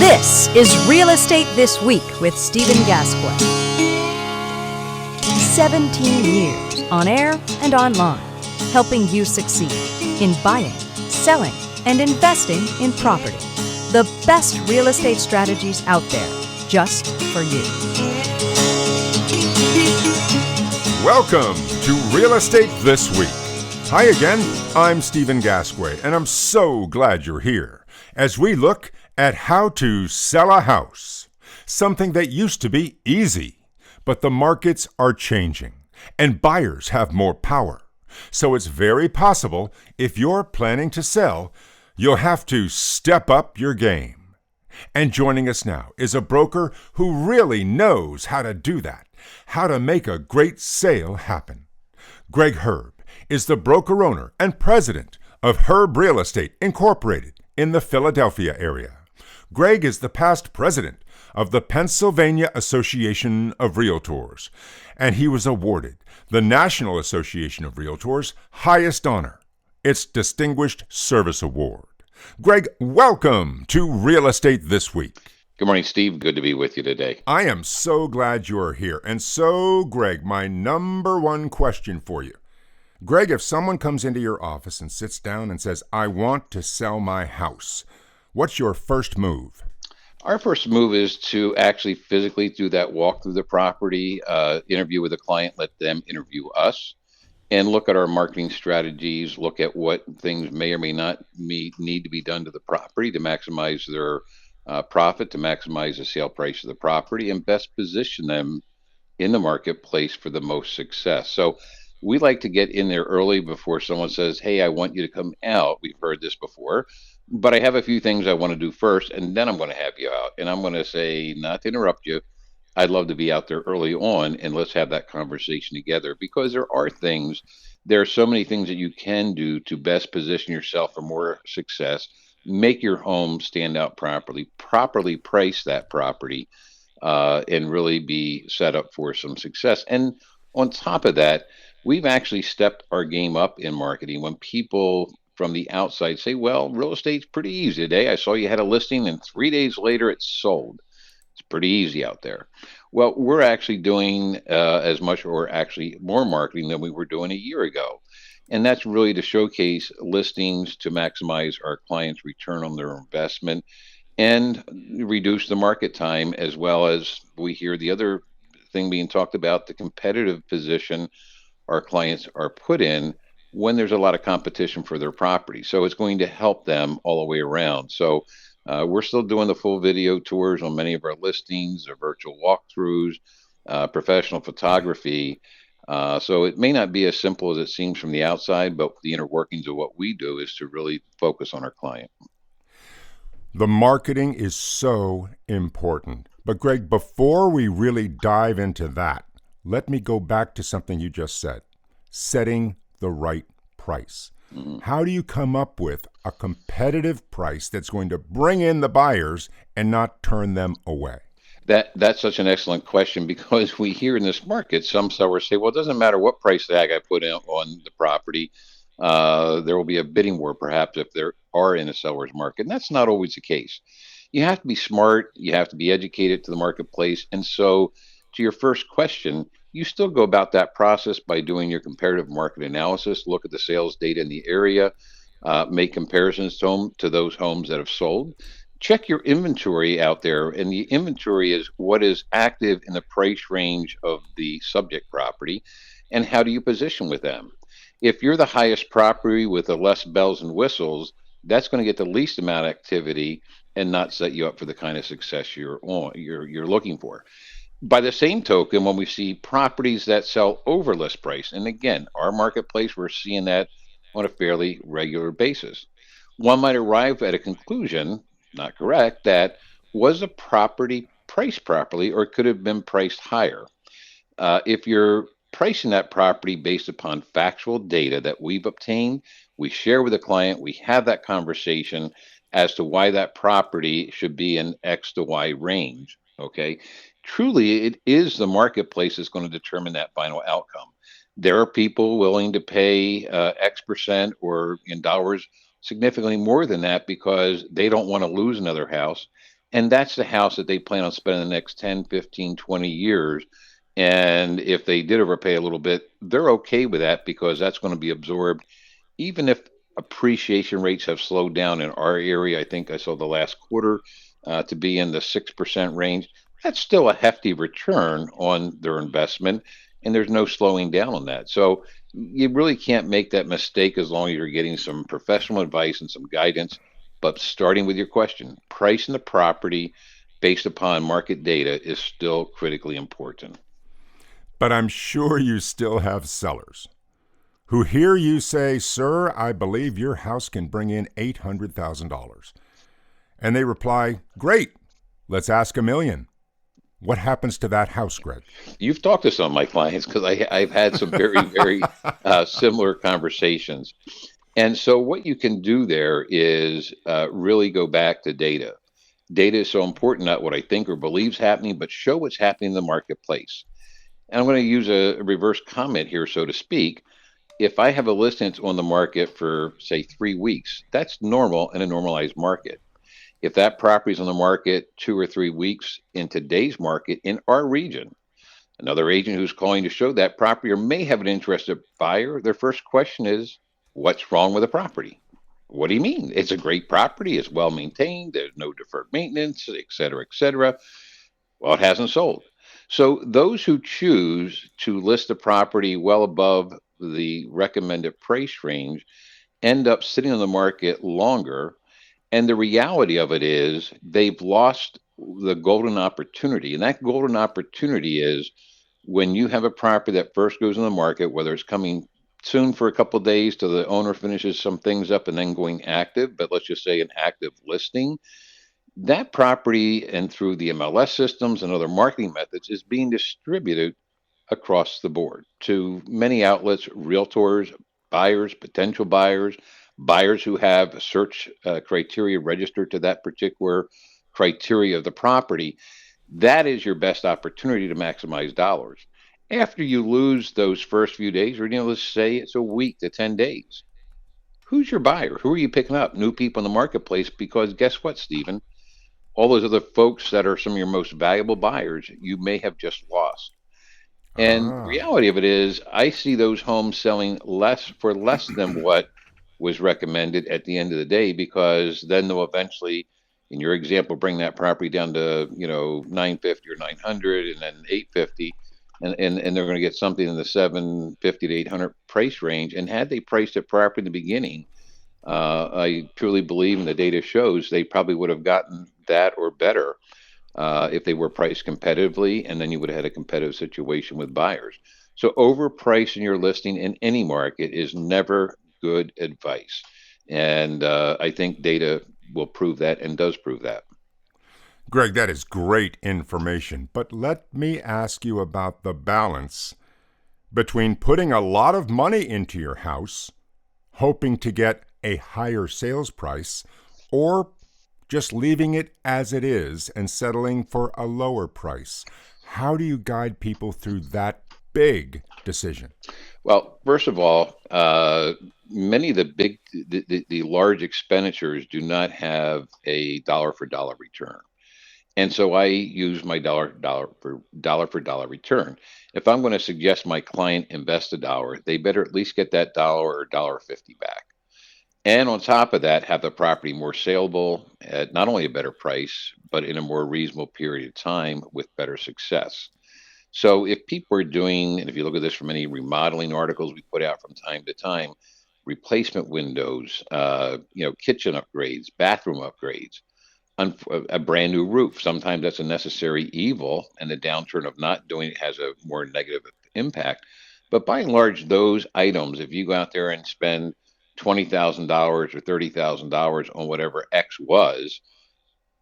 This is Real Estate This Week with Stephen Gasque. 17 years on air and online, helping you succeed in buying, selling, and investing in property. The best real estate strategies out there, just for you. Welcome to Real Estate This Week. Hi again, I'm Stephen Gasque, and I'm so glad you're here as we look at how to sell a house, something that used to be easy, but the markets are changing and buyers have more power. So it's very possible if you're planning to sell, you'll have to step up your game. And joining us now is a broker who really knows how to do that, how to make a great sale happen. Greg Herb is the broker owner and president of Herb Real Estate Incorporated in the Philadelphia area. Greg is the past president of the Pennsylvania Association of Realtors, and he was awarded the National Association of Realtors' highest honor, its Distinguished Service Award. Greg, welcome to Real Estate This Week. Good morning, Steve. Good to be with you today. I am so glad you're here. And so, Greg, my number one question for you. Greg, if someone comes into your office and sits down and says, I want to sell my house, what's your first move? Our first move is to actually physically do that walk through the property, interview with the client, let them interview us, and look at our marketing strategies, look at what things may or may not need to be done to the property to maximize their profit, to maximize the sale price of the property, and best position them in the marketplace for the most success. So we like to get in there early before someone says, hey, I want you to come out. We've heard this before, but I have a few things I want to do first, and then I'm going to have you out. And I'm going to say, not to interrupt you, I'd love to be out there early on, and let's have that conversation together, because there are so many things that you can do to best position yourself for more success, make your home stand out properly price that property, and really be set up for some success. And on top of that, we've actually stepped our game up in marketing. When people from the outside say, well, real estate's pretty easy today. I saw you had a listing and 3 days later it's sold. It's pretty easy out there. Well, we're actually doing as much or actually more marketing than we were doing a year ago. And that's really to showcase listings to maximize our clients' return on their investment and reduce the market time, as well as we hear the other thing being talked about, the competitive position our clients are put in when there's a lot of competition for their property. So it's going to help them all the way around. So we're still doing the full video tours on many of our listings, our virtual walkthroughs, professional photography. So it may not be as simple as it seems from the outside, but the inner workings of what we do is to really focus on our client. The marketing is so important. But Greg, before we really dive into that, let me go back to something you just said, setting the right price. Mm-hmm. How do you come up with a competitive price that's going to bring in the buyers and not turn them away? That's such an excellent question, because we hear in this market, some sellers say, well, it doesn't matter what price tag I put in on the property. There will be a bidding war, perhaps, if there are in a seller's market. And that's not always the case. You have to be smart. You have to be educated to the marketplace. And so to your first question, you still go about that process by doing your comparative market analysis, look at the sales data in the area, make comparisons to those homes that have sold. Check your inventory out there, and the inventory is what is active in the price range of the subject property, and how do you position with them. If you're the highest property with the less bells and whistles, that's going to get the least amount of activity and not set you up for the kind of success you're looking for. By the same token, when we see properties that sell over list price, and again, our marketplace, we're seeing that on a fairly regular basis, one might arrive at a conclusion, not correct, that was a property priced properly or could have been priced higher. If you're pricing that property based upon factual data that we've obtained, we share with the client, we have that conversation as to why that property should be in X to Y range. Okay. Truly, it is the marketplace that's going to determine that final outcome. There are people willing to pay X percent or in dollars significantly more than that because they don't want to lose another house. And that's the house that they plan on spending the next 10, 15, 20 years. And if they did overpay a little bit, they're okay with that because that's going to be absorbed. Even if appreciation rates have slowed down in our area, I think I saw the last quarter to be in the 6% range. That's still a hefty return on their investment, and there's no slowing down on that. So you really can't make that mistake as long as you're getting some professional advice and some guidance. But starting with your question, pricing the property based upon market data is still critically important. But I'm sure you still have sellers who hear you say, "Sir, I believe your house can bring in $800,000." And they reply, "Great, let's ask $1 million." What happens to that house, Greg? You've talked to some of my clients because I've had some very similar conversations. And so what you can do there is really go back to data. Data is so important, not what I think or believe is happening, but show what's happening in the marketplace. And I'm going to use a reverse comment here, so to speak. If I have a listing that's on the market for, say, 3 weeks, that's normal in a normalized market. If that property is on the market 2 or 3 weeks in today's market in our region, another agent who's calling to show that property or may have an interested buyer, their first question is, what's wrong with the property? What do you mean? It's a great property. It's well maintained. There's no deferred maintenance, et cetera, et cetera. Well, it hasn't sold. So those who choose to list the property well above the recommended price range end up sitting on the market longer. And the reality of it is they've lost the golden opportunity. And that golden opportunity is when you have a property that first goes on the market, whether it's coming soon for a couple of days till the owner finishes some things up and then going active, but let's just say an active listing, that property and through the MLS systems and other marketing methods is being distributed across the board to many outlets, realtors, buyers, potential buyers, buyers who have search criteria registered to that particular criteria of the property. That is your best opportunity to maximize dollars. After you lose those first few days, or let's say it's a week to 10 days, who's your buyer? Who are you picking up? New people in the marketplace, because guess what, Stephen? All those other folks that are some of your most valuable buyers, you may have just lost. And the Ah. reality of it is, I see those homes selling less than what was recommended at the end of the day, because then they'll eventually, in your example, bring that property down to 950 or 900, and then 850, and they're going to get something in the 750 to 800 price range. And had they priced it properly in the beginning, I truly believe, and the data shows, they probably would have gotten that or better if they were priced competitively, and then you would have had a competitive situation with buyers. So overpricing your listing in any market is never good advice. And I think data will prove that and does prove that. Greg, that is great information. But let me ask you about the balance between putting a lot of money into your house, hoping to get a higher sales price, or just leaving it as it is and settling for a lower price. How do you guide people through that big decision? Well, first of all, many of the large expenditures do not have a dollar for dollar return. And so I use my dollar for dollar return. If I'm going to suggest my client invest a dollar, they better at least get that dollar or $1.50 back. And on top of that, have the property more saleable at not only a better price, but in a more reasonable period of time with better success. So if people are doing, and if you look at this from any remodeling articles we put out from time to time, replacement windows, kitchen upgrades, bathroom upgrades, a brand new roof. Sometimes that's a necessary evil, and the downturn of not doing it has a more negative impact. But by and large, those items, if you go out there and spend $20,000 or $30,000 on whatever X was,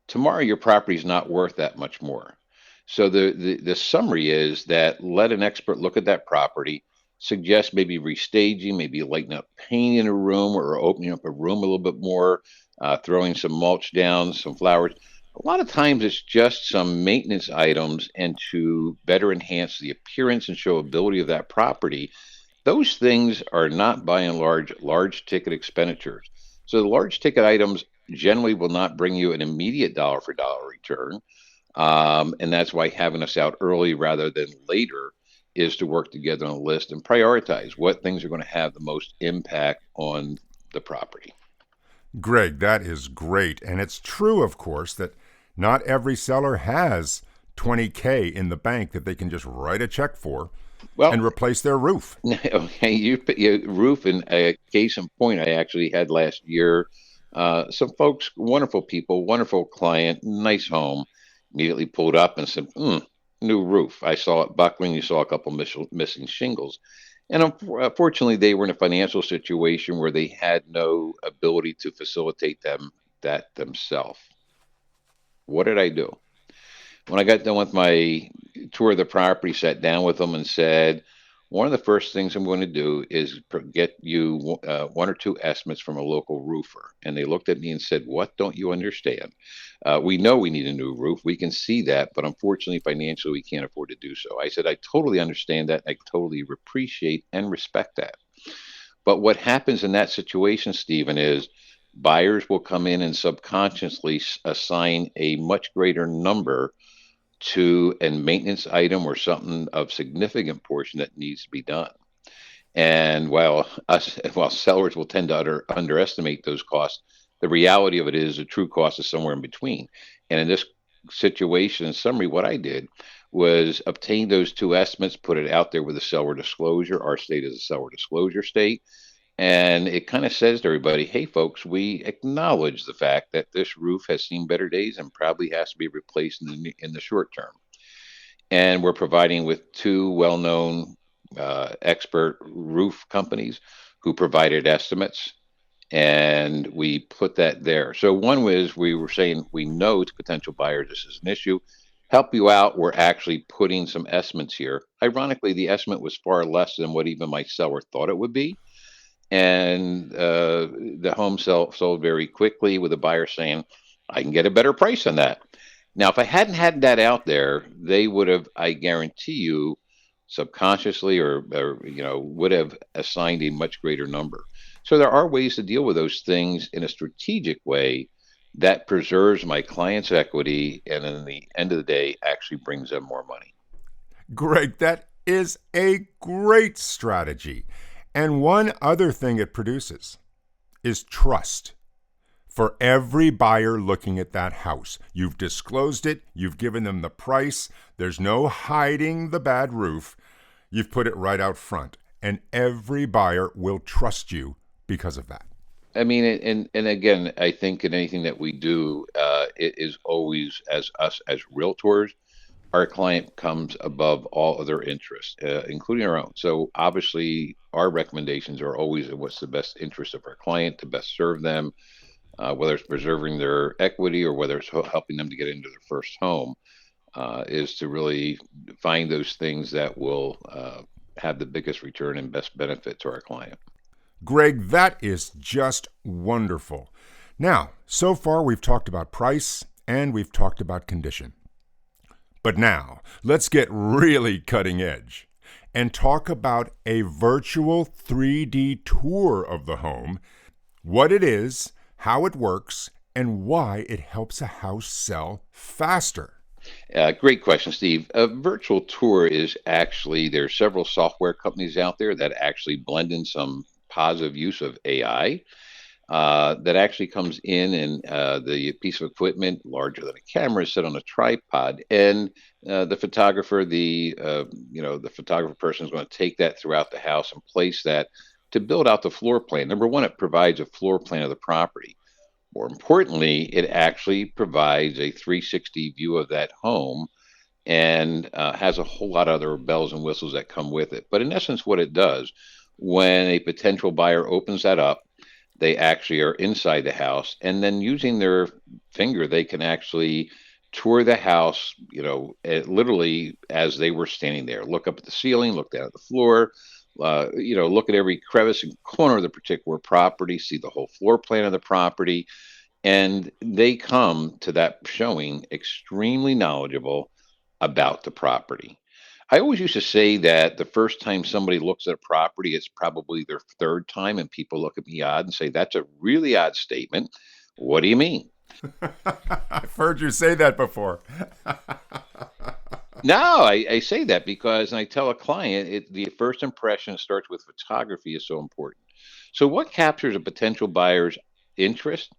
tomorrow your property is not worth that much more. So the summary is that let an expert look at that property, suggest maybe restaging, maybe lighting up paint in a room or opening up a room a little bit more, throwing some mulch down, some flowers. A lot of times it's just some maintenance items, and to better enhance the appearance and showability of that property. Those things are not by and large ticket expenditures. So the large ticket items, generally will not bring you an immediate dollar for dollar return. And that's why having us out early rather than later is to work together on a list and prioritize what things are going to have the most impact on the property. Greg, that is great. And it's true, of course, that not every seller has 20K in the bank that they can just write a check for and Well, replace their roof. okay, you roof and a case in point, I actually had last year. Some folks, wonderful people, wonderful client, nice home, immediately pulled up and said, new roof. I saw it buckling. You saw a couple missing shingles. And unfortunately, they were in a financial situation where they had no ability to facilitate that themselves. What did I do? When I got done with my tour of the property, sat down with them and said, one of the first things I'm going to do is get you one or two estimates from a local roofer. And they looked at me and said, what don't you understand? We know we need a new roof. We can see that, but unfortunately, financially, we can't afford to do so. I said, I totally understand that. I totally appreciate and respect that. But what happens in that situation, Stephen, is buyers will come in and subconsciously assign a much greater number to a maintenance item or something of significant portion that needs to be done. And while sellers will tend to underestimate those costs, the reality of it is the true cost is somewhere in between. And in this situation, in summary, what I did was obtain those two estimates, put it out there with a seller disclosure. Our state is a seller disclosure state. And it kind of says to everybody, hey, folks, we acknowledge the fact that this roof has seen better days and probably has to be replaced in the short term. And we're providing with two well-known expert roof companies who provided estimates, and we put that there. So one was we were saying we know to potential buyers this is an issue. Help you out. We're actually putting some estimates here. Ironically, the estimate was far less than what even my seller thought it would be. And the home sold very quickly with a buyer saying, I can get a better price than that. Now, if I hadn't had that out there, they would have, I guarantee you, subconsciously or would have assigned a much greater number. So there are ways to deal with those things in a strategic way that preserves my client's equity and in the end of the day actually brings them more money. Greg, that is a great strategy. And one other thing it produces is trust. For every buyer looking at that house, you've disclosed it, you've given them the price, there's no hiding the bad roof, you've put it right out front, and every buyer will trust you because of that. I mean, and again, I think in anything that we do, it is always as us as realtors, our client comes above all other interests, including our own. So obviously, our recommendations are always in what's the best interest of our client to best serve them, whether it's preserving their equity or whether it's helping them to get into their first home, is to really find those things that will have the biggest return and best benefit to our client. Greg, that is just wonderful. Now, so far we've talked about price and we've talked about condition. But now, let's get really cutting edge and talk about a virtual 3D tour of the home, what it is, how it works, and why it helps a house sell faster. Great question, Steve. A virtual tour is actually, there are several software companies out there that actually blend in some positive use of AI. That actually comes in and the piece of equipment larger than a camera is set on a tripod, and the photographer, the photographer person is going to take that throughout the house and place that to build out the floor plan. Number one, it provides a floor plan of the property. More importantly, it actually provides a 360 view of that home and has a whole lot of other bells and whistles that come with it. But in essence, what it does, when a potential buyer opens that up, they actually are inside the house, and then using their finger, they can actually tour the house, literally as they were standing there. Look up at the ceiling, look down at the floor, look at every crevice and corner of the particular property, see the whole floor plan of the property. And they come to that showing extremely knowledgeable about the property. I always used to say that the first time somebody looks at a property, it's probably their third time, and people look at me odd and say, that's a really odd statement. What do you mean? I've heard you say that before. No, I say that because I tell a client the first impression starts with photography is so important. So, what captures a potential buyer's interest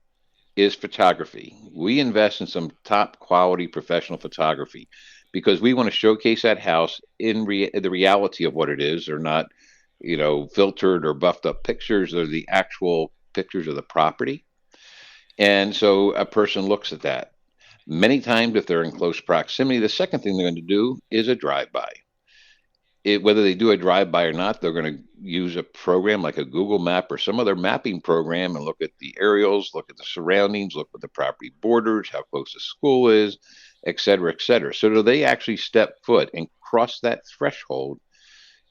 is photography. We invest in some top quality professional photography because we want to showcase that house in the reality of what it is. They're not, filtered or buffed up pictures. They're the actual pictures of the property. And so a person looks at that. Many times, if they're in close proximity, the second thing they're going to do is a drive-by. Whether they do a drive-by or not, they're going to use a program like a Google Map or some other mapping program and look at the aerials, look at the surroundings, look at the property borders, how close the school is, et cetera, et cetera. So do they actually step foot and cross that threshold?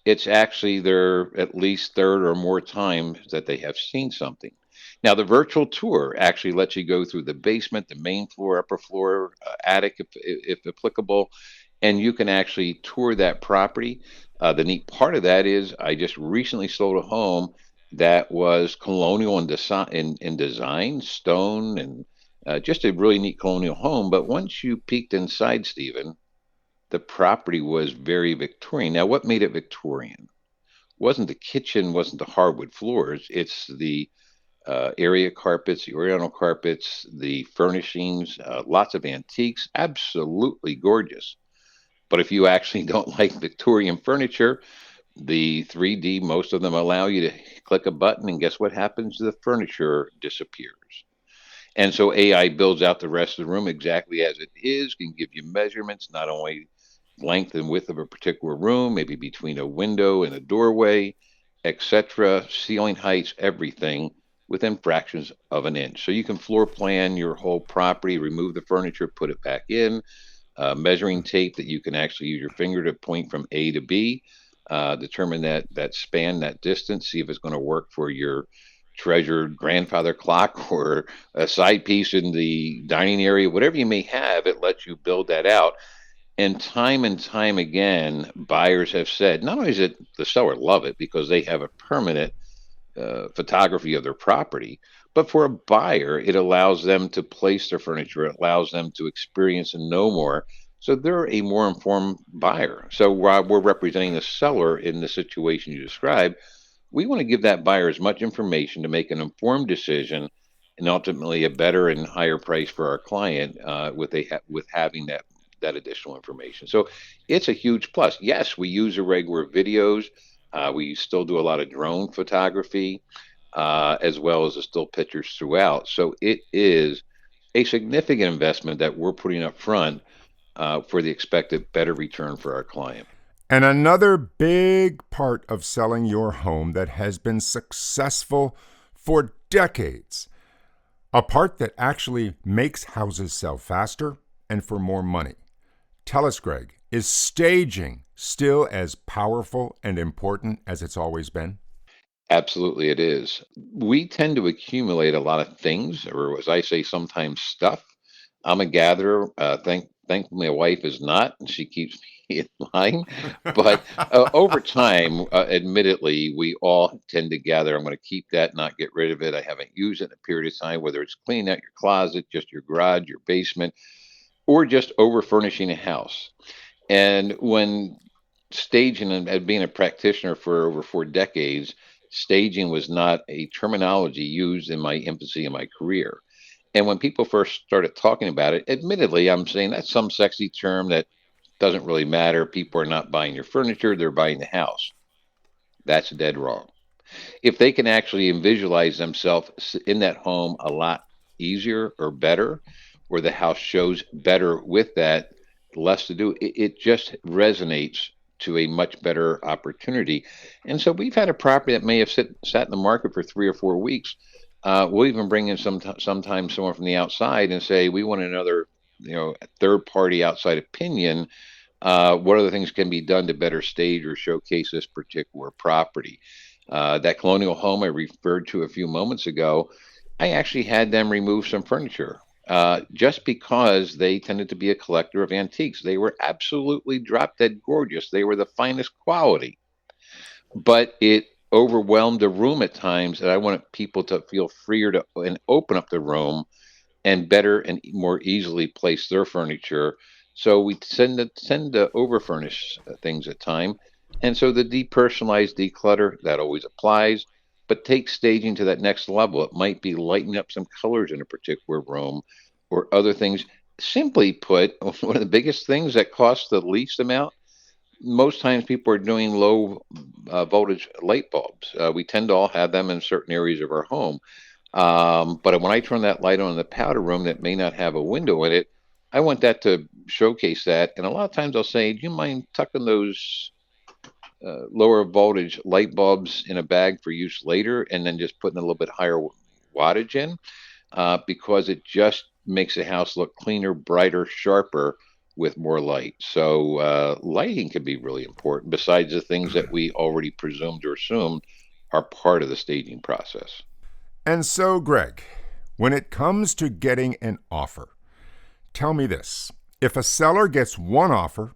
It's actually their at least third or more times that they have seen something. Now, the virtual tour actually lets you go through the basement, the main floor, upper floor, attic, if applicable, and you can actually tour that property. The neat part of that is I just recently sold a home that was colonial in design, stone, and just a really neat colonial home. But once you peeked inside, Stephen, the property was very Victorian. Now, what made it Victorian? Wasn't the kitchen, wasn't the hardwood floors. It's the area carpets, the oriental carpets, the furnishings, lots of antiques, absolutely gorgeous. But if you actually don't like Victorian furniture, the 3D, most of them allow you to click a button, and guess what happens? The furniture disappears. And so AI builds out the rest of the room exactly as it is, can give you measurements, not only length and width of a particular room, maybe between a window and a doorway, etc., ceiling heights, everything within fractions of an inch. So you can floor plan your whole property, remove the furniture, put it back in, measuring tape that you can actually use your finger to point from A to B, determine that span, that distance, see if it's going to work for your treasured grandfather clock or a side piece in the dining area, whatever you may have. It lets you build that out. And time again, buyers have said not only is it the seller love it because they have a permanent photography of their property, but for a buyer, it allows them to place their furniture. It allows them to experience and know more. So they're a more informed buyer. So while we're representing the seller in the situation you described, we want to give that buyer as much information to make an informed decision and ultimately a better and higher price for our client with having that additional information. So it's a huge plus. Yes, we use irregular videos. We still do a lot of drone photography, as well as the still pictures throughout. So it is a significant investment that we're putting up front for the expected better return for our client. And another big part of selling your home that has been successful for decades, a part that actually makes houses sell faster and for more money. Tell us, Greg, is staging still as powerful and important as it's always been? Absolutely, it is. We tend to accumulate a lot of things, or as I say, sometimes stuff. I'm a gatherer. Thankfully, my wife is not, and she keeps me in line. But over time, admittedly, we all tend to gather. I'm going to keep that, not get rid of it. I haven't used it in a period of time, whether it's cleaning out your closet, just your garage, your basement, or just over furnishing a house. And when staging and being a practitioner for over 4 decades, staging was not a terminology used in my infancy in my career. And when people first started talking about it, admittedly, I'm saying that's some sexy term that doesn't really matter. People are not buying your furniture, they're buying the house. That's dead wrong. If they can actually visualize themselves in that home a lot easier or better, or the house shows better with that, less to do, it just resonates to a much better opportunity. And so we've had a property that may have sat in the market for 3 or 4 weeks. We'll even bring in sometimes someone from the outside and say we want another, third party outside opinion. What other things can be done to better stage or showcase this particular property? That colonial home I referred to a few moments ago, I actually had them remove some furniture just because they tended to be a collector of antiques. They were absolutely drop dead gorgeous. They were the finest quality, but it overwhelmed a room at times, and I want people to feel freer to and open up the room and better and more easily place their furniture. So we tend to over furnish things at time, and so the depersonalized declutter that always applies, but take staging to that next level. It might be lighting up some colors in a particular room, or other things. Simply put, one of the biggest things that costs the least amount, most times people are doing low voltage light bulbs. We tend to all have them in certain areas of our home. But when I turn that light on in the powder room that may not have a window in it, I want that to showcase that. And a lot of times I'll say, do you mind tucking those lower voltage light bulbs in a bag for use later, and then just putting a little bit higher wattage in? Because it just makes the house look cleaner, brighter, sharper with more light. So lighting can be really important, besides the things that we already presumed or assumed are part of the staging process. And so, Greg, when it comes to getting an offer, tell me this. If a seller gets one offer,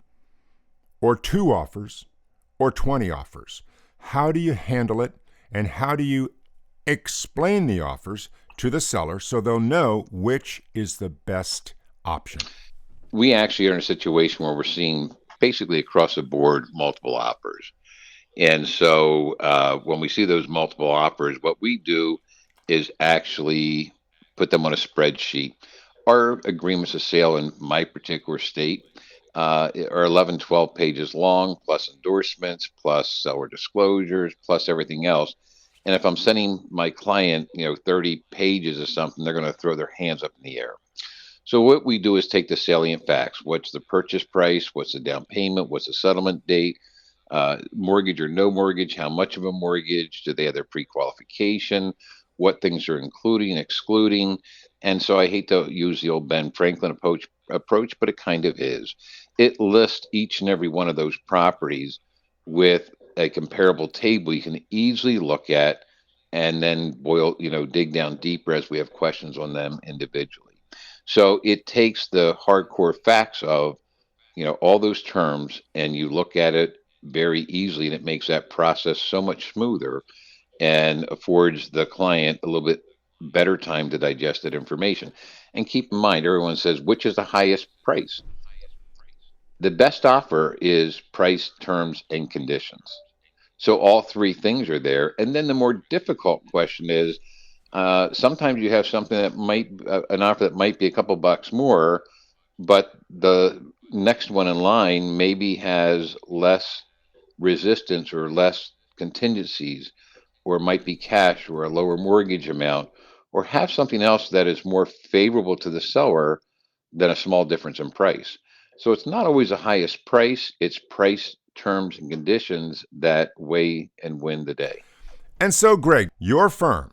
or two offers, or 20 offers, how do you handle it, and how do you explain the offers to the seller so they'll know which is the best option? We actually are in a situation where we're seeing basically across the board multiple offers. And so when we see those multiple offers, what we do is actually put them on a spreadsheet. Our agreements of sale in my particular state are 11, 12 pages long, plus endorsements, plus seller disclosures, plus everything else. And if I'm sending my client, 30 pages of something, they're going to throw their hands up in the air. So what we do is take the salient facts. What's the purchase price? What's the down payment? What's the settlement date? Mortgage or no mortgage? How much of a mortgage? Do they have their pre-qualification? What things are including, excluding? And so I hate to use the old Ben Franklin approach, but it kind of is. It lists each and every one of those properties with a comparable table you can easily look at, and then dig down deeper as we have questions on them individually. So it takes the hardcore facts of, all those terms, and you look at it very easily, and it makes that process so much smoother and affords the client a little bit better time to digest that information. And keep in mind, everyone says, which is the highest price? The best offer is price, terms, and conditions. So all three things are there. And then the more difficult question is, sometimes you have something that might, an offer that might be a couple bucks more, but the next one in line maybe has less resistance or less contingencies, or it might be cash or a lower mortgage amount, or have something else that is more favorable to the seller than a small difference in price. So it's not always the highest price, it's price, terms, and conditions that weigh and win the day. And so, Greg, your firm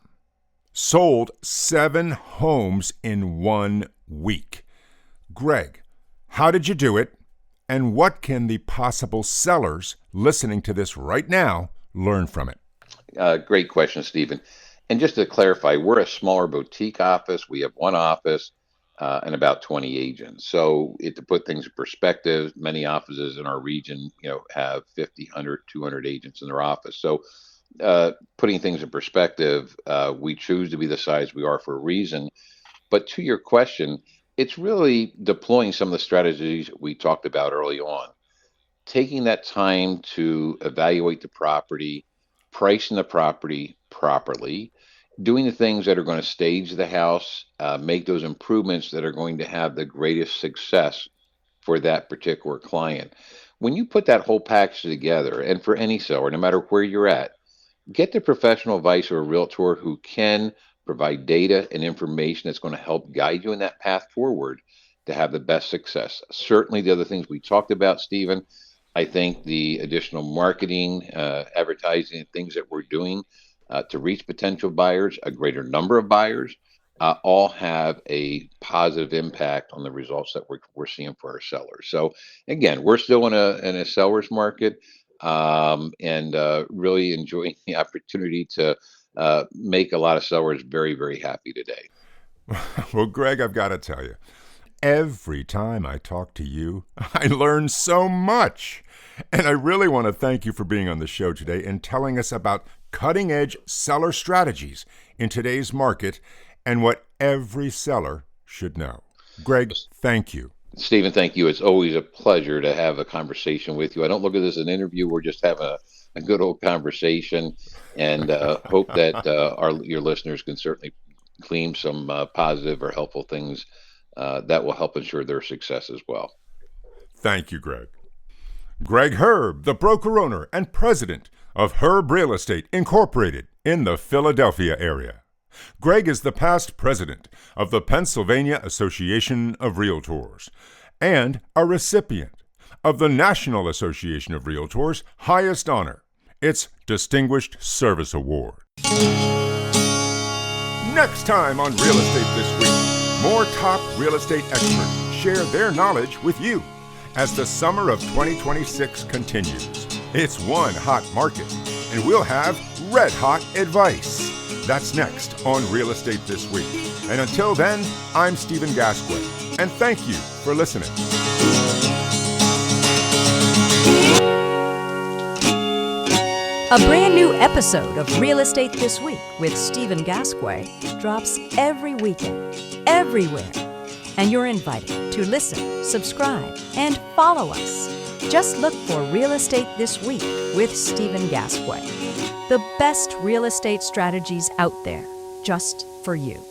sold 7 homes in 1 week. Greg, how did you do it? And what can the possible sellers listening to this right now learn from it? Great question, Stephen. And just to clarify, we're a smaller boutique office. We have one office and about 20 agents. So to put things in perspective, many offices in our region, have 50, 100, 200 agents in their office. So putting things in perspective, we choose to be the size we are for a reason. But to your question, it's really deploying some of the strategies we talked about early on. Taking that time to evaluate the property, pricing the property properly, doing the things that are going to stage the house, make those improvements that are going to have the greatest success for that particular client. When you put that whole package together, and for any seller, no matter where you're at, get the professional advice of a realtor who can provide data and information that's going to help guide you in that path forward to have the best success. Certainly the other things we talked about, Stephen, I think the additional marketing, advertising, and things that we're doing to reach potential buyers, a greater number of buyers, all have a positive impact on the results that we're seeing for our sellers. So again, we're still in a seller's market, and really enjoying the opportunity to make a lot of sellers very, very happy today. Well, Greg, I've got to tell you, every time I talk to you, I learn so much. And I really want to thank you for being on the show today and telling us about cutting-edge seller strategies in today's market and what every seller should know. Greg, thank you. Stephen, thank you. It's always a pleasure to have a conversation with you. I don't look at this as an interview. We're just having a good old conversation, and hope that your listeners can certainly glean some positive or helpful things that will help ensure their success as well. Thank you, Greg. Greg Herb, the broker owner and president of Herb Real Estate Incorporated in the Philadelphia area. Greg is the past president of the Pennsylvania Association of Realtors and a recipient of the National Association of Realtors' highest honor, its Distinguished Service Award. Next time on Real Estate This Week, more top real estate experts share their knowledge with you as the summer of 2026 continues. It's one hot market, and we'll have red hot advice. That's next on Real Estate This Week. And until then, I'm Stephen Gasque, and thank you for listening. A brand new episode of Real Estate This Week with Stephen Gasque drops every weekend, everywhere. And you're invited to listen, subscribe, and follow us. Just look for Real Estate This Week with Stephen Gasque. The best real estate strategies out there, just for you.